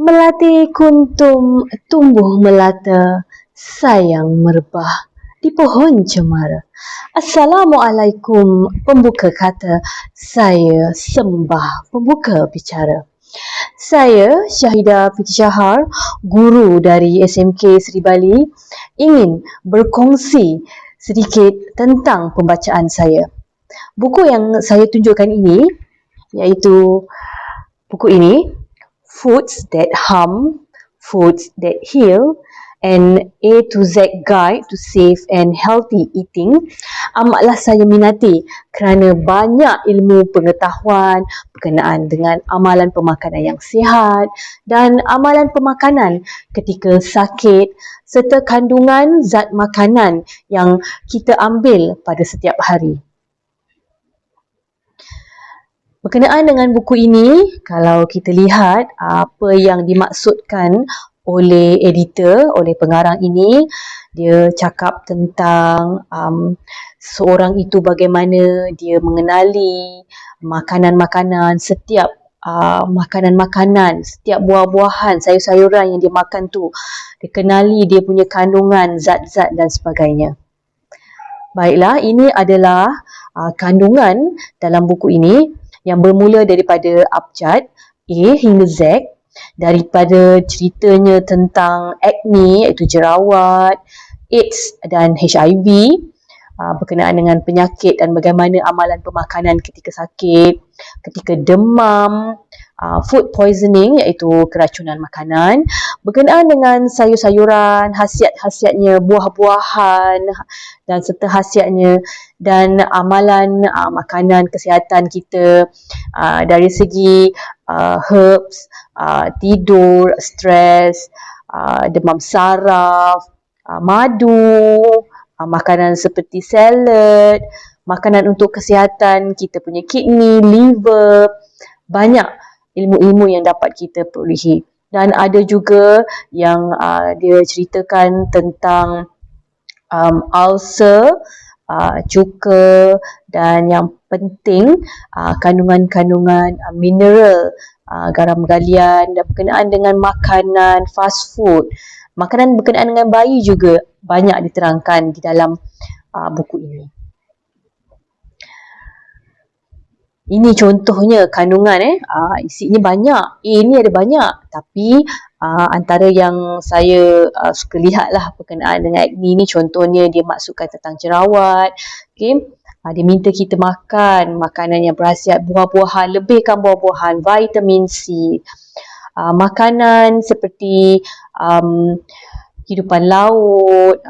Melati kuntum tumbuh melata, sayang merebah di pohon cemara. Assalamualaikum pembuka kata, saya sembah pembuka bicara. Saya Syahidah Piti Syahar, guru dari SMK Seri Bali, ingin berkongsi sedikit tentang pembacaan saya. Buku yang saya tunjukkan ini, iaitu buku ini, Foods That Harm, Foods That Heal, and A to Z Guide to Safe and Healthy Eating, amatlah saya minati kerana banyak ilmu pengetahuan berkenaan dengan amalan pemakanan yang sihat dan amalan pemakanan ketika sakit serta kandungan zat makanan yang kita ambil pada setiap hari. Berkenaan dengan buku ini, kalau kita lihat apa yang dimaksudkan oleh editor, oleh pengarang ini, dia cakap tentang seorang itu bagaimana dia mengenali makanan-makanan, setiap makanan-makanan, setiap buah-buahan, sayur-sayuran yang dia makan tu, dia kenali dia punya kandungan, zat-zat dan sebagainya. Baiklah, ini adalah kandungan dalam buku ini yang bermula daripada abjad A hingga Z, daripada ceritanya tentang acne iaitu jerawat, AIDS dan HIV, berkenaan dengan penyakit dan bagaimana amalan pemakanan ketika sakit, ketika demam, food poisoning iaitu keracunan makanan, berkenaan dengan sayur-sayuran, khasiat-khasiatnya, buah-buahan dan serta khasiatnya, dan amalan makanan kesihatan kita dari segi herbs, tidur, stres, demam saraf, madu, makanan seperti salad, makanan untuk kesihatan kita punya kidney, liver, banyak ilmu-ilmu yang dapat kita perolehi. Dan ada juga yang dia ceritakan tentang ulcer, cuka, dan yang penting kandungan-kandungan mineral, garam galian, dan berkenaan dengan makanan fast food. Makanan berkenaan dengan bayi juga banyak diterangkan di dalam buku ini. Ini contohnya kandungan isinya banyak. A ni ada banyak, tapi antara yang saya suka lihatlah berkenaan dengan acne ni, contohnya dia maksudkan tentang jerawat. Okay. Dia minta kita makan makanan yang berkhasiat, buah-buahan, lebihkan buah-buahan, vitamin C, makanan seperti hidupan laut,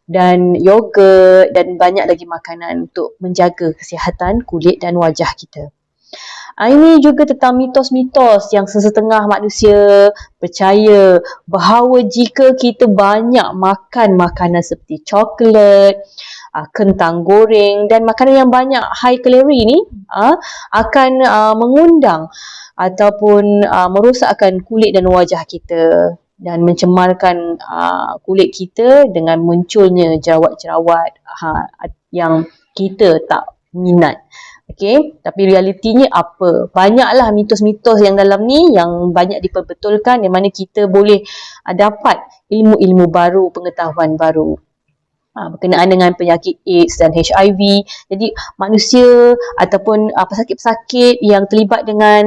dan yogurt dan banyak lagi makanan untuk menjaga kesihatan kulit dan wajah kita. Ini juga tentang mitos-mitos yang sesetengah manusia percaya bahawa jika kita banyak makan makanan seperti coklat, kentang goreng dan makanan yang banyak high kalori ni akan mengundang ataupun merosakkan kulit dan wajah kita dan mencemarkan kulit kita dengan munculnya jerawat-jerawat yang kita tak minat. Okay? Tapi realitinya apa? Banyaklah mitos-mitos yang dalam ni yang banyak diperbetulkan, di mana kita boleh dapat ilmu-ilmu baru, pengetahuan baru berkenaan dengan penyakit AIDS dan HIV. Jadi manusia ataupun pesakit-pesakit yang terlibat dengan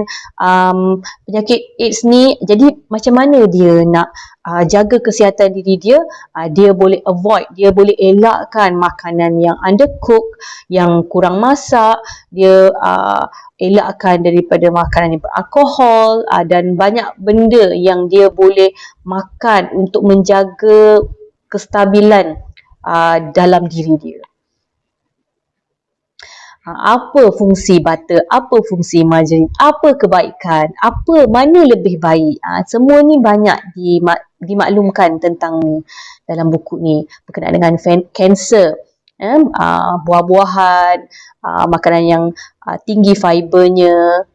penyakit AIDS ni, jadi macam mana dia nak jaga kesihatan diri dia? Dia boleh avoid, dia boleh elakkan makanan yang undercook, yang kurang masak, dia elakkan daripada makanan yang beralkohol, dan banyak benda yang dia boleh makan untuk menjaga kestabilan dalam diri dia. Apa fungsi butter, apa fungsi margarin, apa kebaikan, mana lebih baik, semua ni banyak dimaklumkan tentang ni dalam buku ni, berkenaan dengan kanser, buah-buahan, makanan yang tinggi fibernya.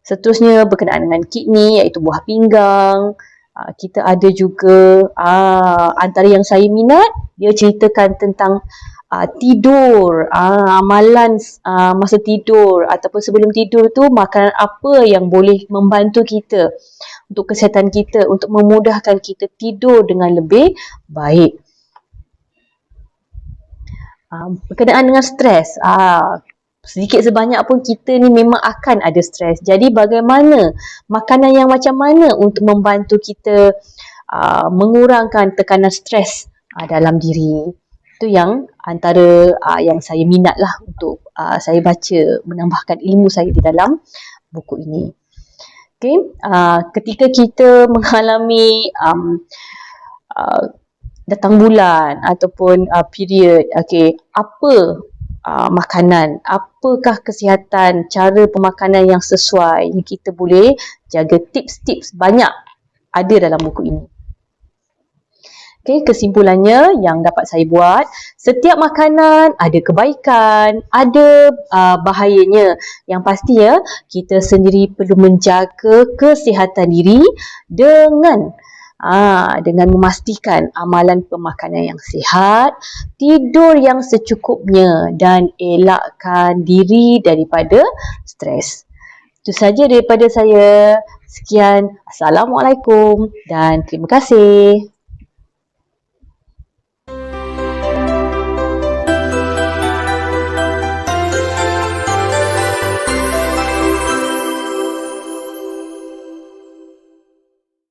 Seterusnya berkenaan dengan kidney iaitu buah pinggang. Kita ada juga antara yang saya minat, dia ceritakan tentang tidur, amalan masa tidur ataupun sebelum tidur tu, makanan apa yang boleh membantu kita untuk kesihatan kita, untuk memudahkan kita tidur dengan lebih baik. Berkenaan dengan stres, sedikit sebanyak pun kita ni memang akan ada stres. Jadi bagaimana, makanan yang macam mana untuk membantu kita mengurangkan tekanan stres dalam diri. Itu yang antara yang saya minat lah untuk saya baca, menambahkan ilmu saya di dalam buku ini. Okay, ketika kita mengalami datang bulan ataupun period, okay, apa makanan, apakah kesihatan, cara pemakanan yang sesuai yang kita boleh jaga, tips-tips banyak ada dalam buku ini. Okay, kesimpulannya yang dapat saya buat, setiap makanan ada kebaikan, ada bahayanya. Yang pasti ya, kita sendiri perlu menjaga kesihatan diri dengan memastikan amalan pemakanan yang sihat, tidur yang secukupnya dan elakkan diri daripada stres. Itu saja daripada saya. Sekian. Assalamualaikum dan terima kasih.